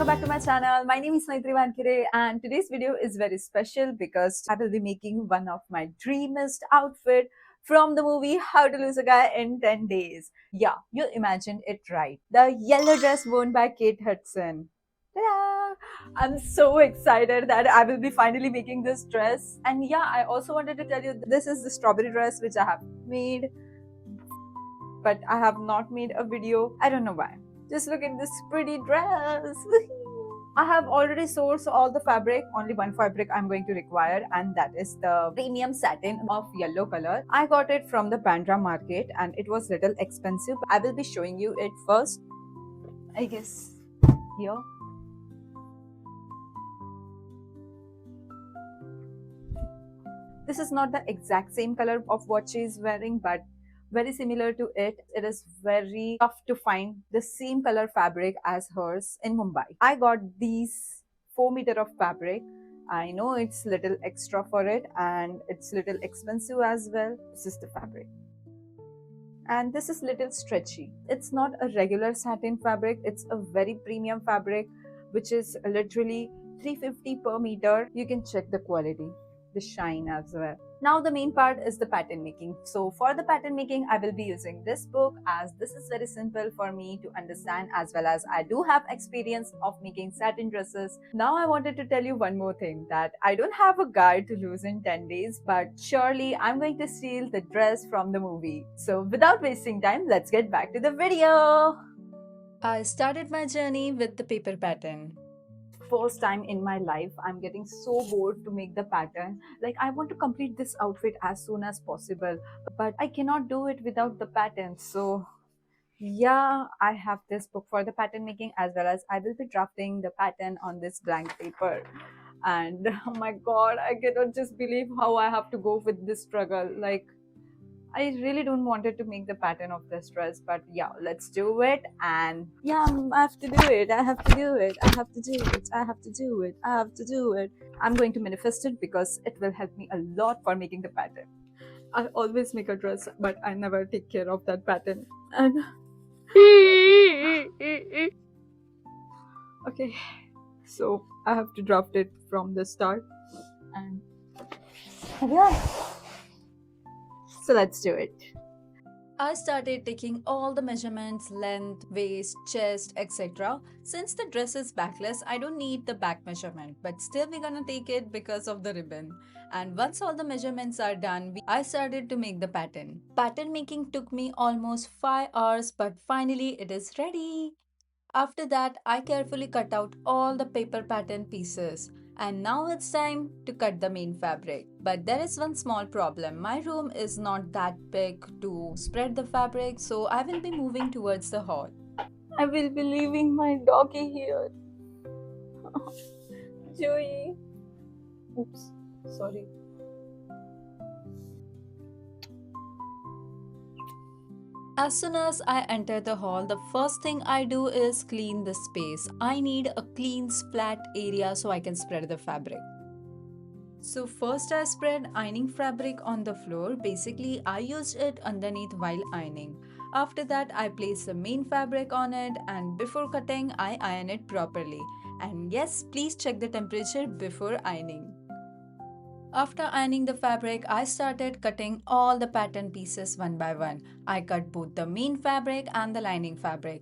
back to my channel. My name is Maitri Vankire and today's video is very special because I will be making one of my dreamiest outfit from the movie How to Lose a Guy in 10 Days. Yeah, you imagined it right. The yellow dress worn by Kate Hudson. Ta-da! I'm so excited that I will be finally making this dress. And yeah, I also wanted to tell you this is the strawberry dress which I have made, but I have not made a video. I don't know why. Just look at this pretty dress. I have already sourced all the fabric. Only one fabric I'm going to require, and that is the premium satin of yellow color. I got it from the Bandra market and it was little expensive. I will be showing you it first. I guess here. This is not the exact same color of what she is wearing, but very similar to it. It is very tough to find the same color fabric as hers in Mumbai. I got these 4 meter of fabric. I know it's little extra for it and it's little expensive as well. This is the fabric. And this is little stretchy. It's not a regular satin fabric, it's a very premium fabric which is literally 350 per meter. You can check the quality, the shine as well. Now the main part is the pattern making. So for the pattern making, I will be using this book as this is very simple for me to understand, as well as I do have experience of making satin dresses. Now I wanted to tell you one more thing, that I don't have a guide to lose in 10 days, but surely I'm going to steal the dress from the movie. So without wasting time, let's get back to the video. I started my journey with the paper pattern. First time in my life, I'm getting so bored to make the pattern. Like, I want to complete this outfit as soon as possible, but I cannot do it without the pattern. So yeah, I have this book for the pattern making, as well as I will be drafting the pattern on this blank paper. And oh my god, I cannot just believe how I have to go with this struggle. Like, I really don't wanted to make the pattern of this dress, but yeah, let's do it. And yeah, I have to do it. I have to do it. I have to do it. I have to do it. I have to do it. I'm going to manifest it because it will help me a lot for making the pattern. I always make a dress, but I never take care of that pattern. And okay, so I have to draft it from the start. And yeah, so let's do it. I started taking all the measurements, length, waist, chest, etc. Since the dress is backless, I don't need the back measurement, but still we're gonna take it because of the ribbon. And once all the measurements are done, I started to make the pattern. Pattern making took me almost 5 hours, but finally it is ready. After that, I carefully cut out all the paper pattern pieces. And now it's time to cut the main fabric. But there is one small problem. My room is not that big to spread the fabric, so I will be moving towards the hall. I will be leaving my doggy here. Joey. Oops, sorry. As soon as I enter the hall, the first thing I do is clean the space. I need a clean, flat area so I can spread the fabric. So first I spread ironing fabric on the floor. Basically, I used it underneath while ironing. After that, I place the main fabric on it, and before cutting, I iron it properly. And yes, please check the temperature before ironing. After ironing the fabric, I started cutting all the pattern pieces one by one. I cut both the main fabric and the lining fabric.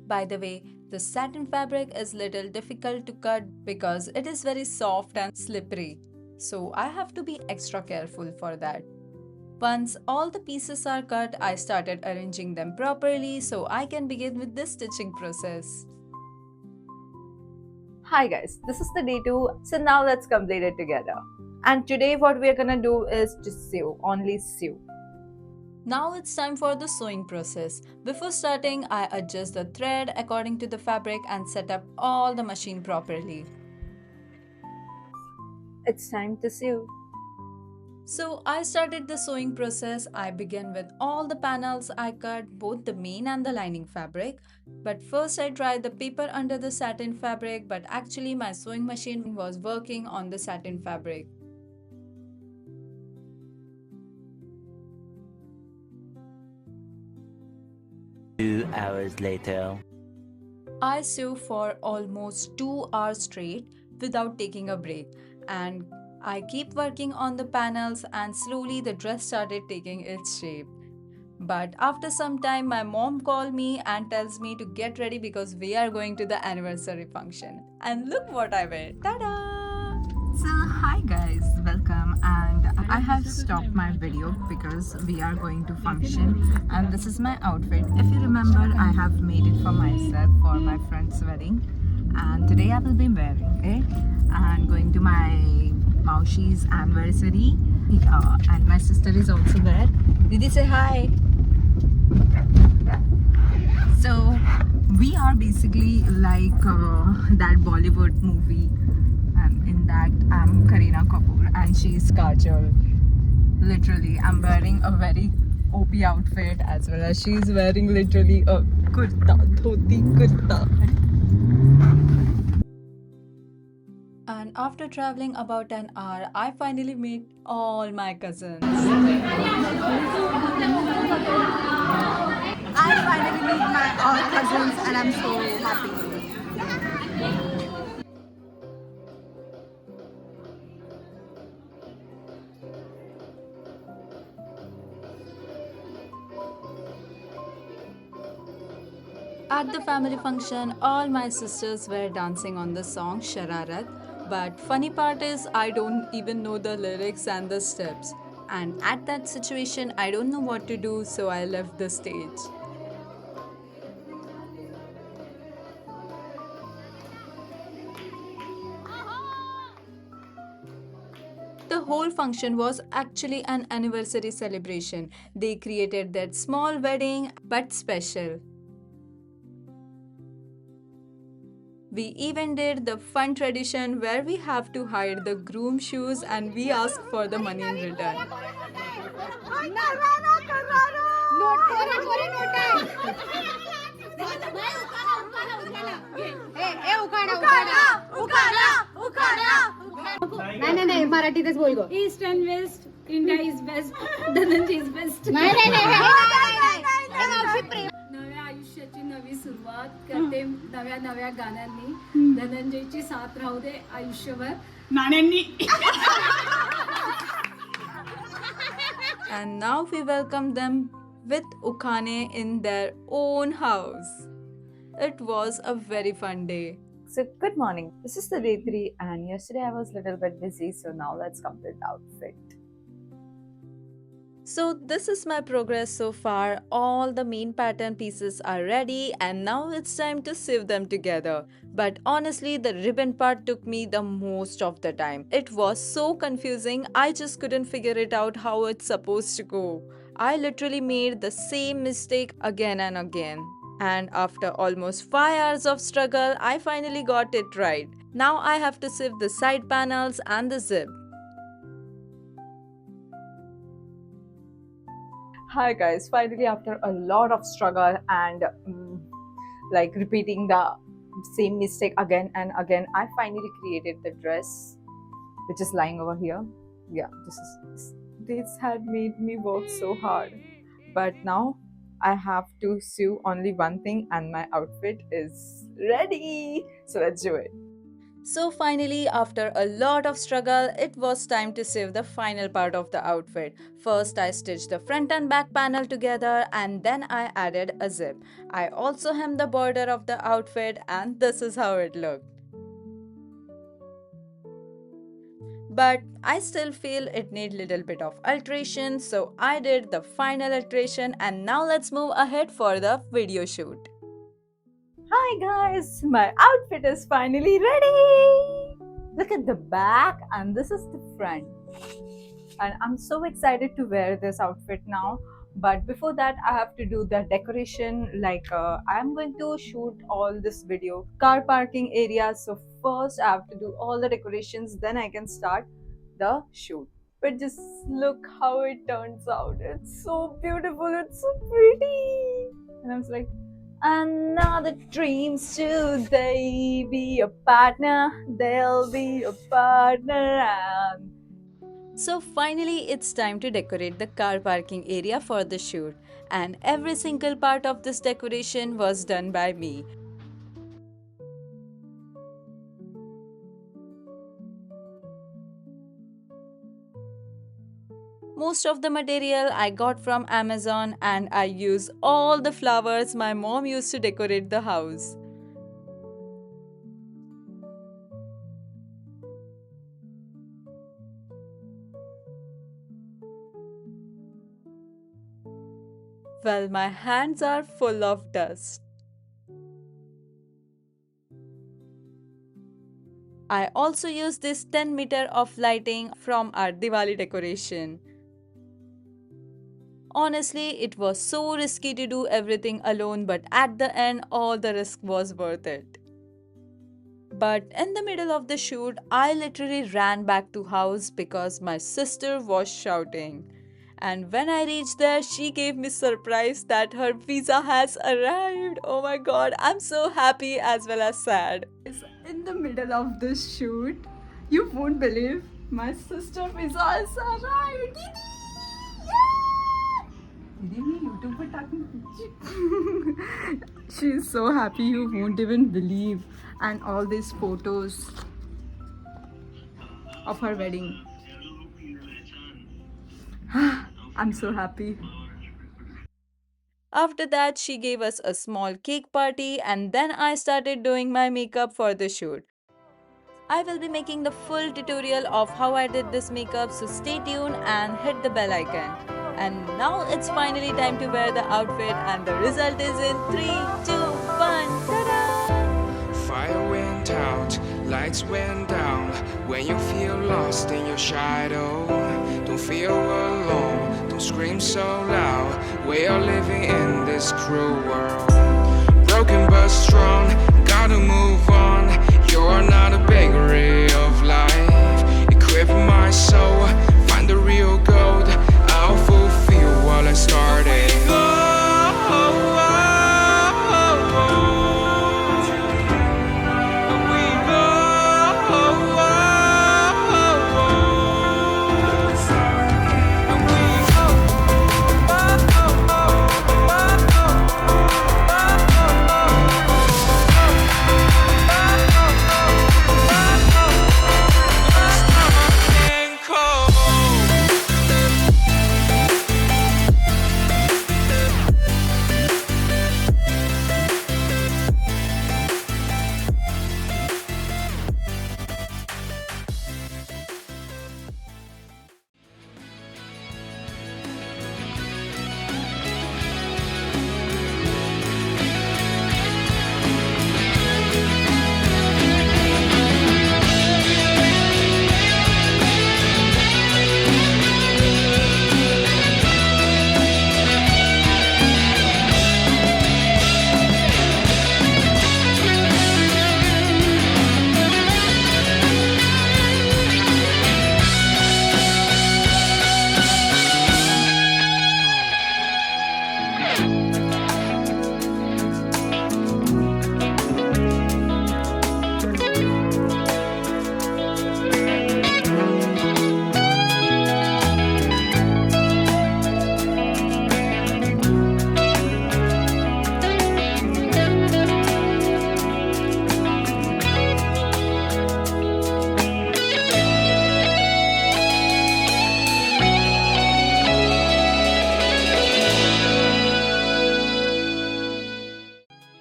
By the way, the satin fabric is little difficult to cut because it is very soft and slippery. So I have to be extra careful for that. Once all the pieces are cut, I started arranging them properly so I can begin with the stitching process. Hi guys, this is the day 2, so now let's complete it together. And today what we are gonna do is just sew, only sew. Now it's time for the sewing process. Before starting, I adjust the thread according to the fabric and set up all the machine properly. It's time to sew. So I started the sewing process. I began with all the panels. I cut both the main and the lining fabric. But first I tried the paper under the satin fabric, but actually my sewing machine was working on the satin fabric. 2 hours later. I sew for almost 2 hours straight without taking a break, and I keep working on the panels, and slowly the dress started taking its shape. But after some time, my mom called me and tells me to get ready because we are going to the anniversary function. And look what I wear! Ta-da! So hi guys, welcome, and I have stopped my video because we are going to function, and this is my outfit. If you remember, I have made it for myself for my friend's wedding, and today I will be wearing it and going to my Maushi's anniversary, and my sister is also there. Didi, say hi. So we are basically like that Bollywood movie, and in that I'm Kareena Kapoor and she's Kajol. Literally, I'm wearing a very OP outfit as well as she's wearing literally a kurta, dhoti kurta. And after traveling about an hour, I finally meet all my cousins. I finally meet my all cousins and I'm so happy. At the family function, all my sisters were dancing on the song Shararat. But funny part is I don't even know the lyrics and the steps. And at that situation, I don't know what to do, so I left the stage. The whole function was actually an anniversary celebration. They created that small wedding but special. We even did the fun tradition where we have to hide the groom shoes and we ask for the money in return. नाही मराठीतच बोल गो. East and west India is best Dhananjay is best नाही नव्या आयुष्याची नवी सुरुवात करते नव्या नव्या गाण्यांनी धनंजयची साथ राहू दे आयुष्यभर नाण्यांनी. And now we welcome them with Ukhane in their own house. It was a very fun day. So good morning. This is the day 3 and yesterday I was a little bit busy, so now let's complete the outfit. So this is my progress so far. All the main pattern pieces are ready and now it's time to sew them together. But honestly, the ribbon part took me the most of the time. It was so confusing, I just couldn't figure it out how it's supposed to go. I literally made the same mistake again and again. And after almost 5 hours of struggle, I finally got it right. Now I have to sew the side panels and the zip. Hi guys, finally after a lot of struggle and like repeating the same mistake again and again, I finally created the dress which is lying over here. Yeah, this had made me work so hard, but now I have to sew only one thing and my outfit is ready. So let's do it. So finally, after a lot of struggle, it was time to sew the final part of the outfit. First, I stitched the front and back panel together and then I added a zip. I also hemmed the border of the outfit and this is how it looked. But I still feel it need little bit of alteration, so I did the final alteration and now let's move ahead for the video shoot. Hi guys, my outfit is finally ready. Look at the back and this is the front. And I'm so excited to wear this outfit now. But before that, I have to do the decoration. Like I'm going to shoot all this video car parking areas. So first I have to do all the decorations, then I can start the shoot. But just look how it turns out. It's so beautiful, it's so pretty. And I was like, another dreams too, they be a partner, they'll be a partner, and So finally, it's time to decorate the car parking area for the shoot, and every single part of this decoration was done by me. Most of the material I got from Amazon, and I used all the flowers my mom used to decorate the house. Well, my hands are full of dust. I also used this 10-meter of lighting from our Diwali decoration. Honestly, it was so risky to do everything alone, but at the end, all the risk was worth it. But in the middle of the shoot, I literally ran back to house because my sister was shouting. And when I reached there, she gave me surprise that her visa has arrived. Oh my god, I'm so happy as well as sad. In the middle of this shoot, you won't believe my sister visa has arrived. Didi! Yeah! Didi, me YouTube पर टाकूं? She is so happy you won't even believe. And all these photos of her wedding. I'm so happy. After that, she gave us a small cake party, and then I started doing my makeup for the shoot. I will be making the full tutorial of how I did this makeup, so stay tuned and hit the bell icon. And now it's finally time to wear the outfit, and the result is in 3, 2, 1. Ta-da! Fire went out, lights went down. When you feel lost in your shadow, don't feel alone, don't scream so loud. We are living in this cruel world. Broken but strong, gotta move on. You're not a bakery of life. Equip my soul, find the real gold. I'll fulfill what I started.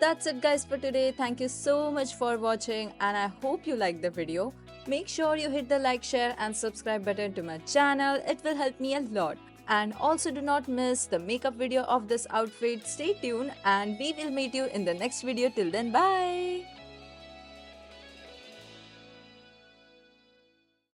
That's it guys for today. Thank you so much for watching, and I hope you liked the video. Make sure you hit the like, share and subscribe button to my channel. It will help me a lot. And also do not miss the makeup video of this outfit. Stay tuned and we will meet you in the next video. Till then, bye.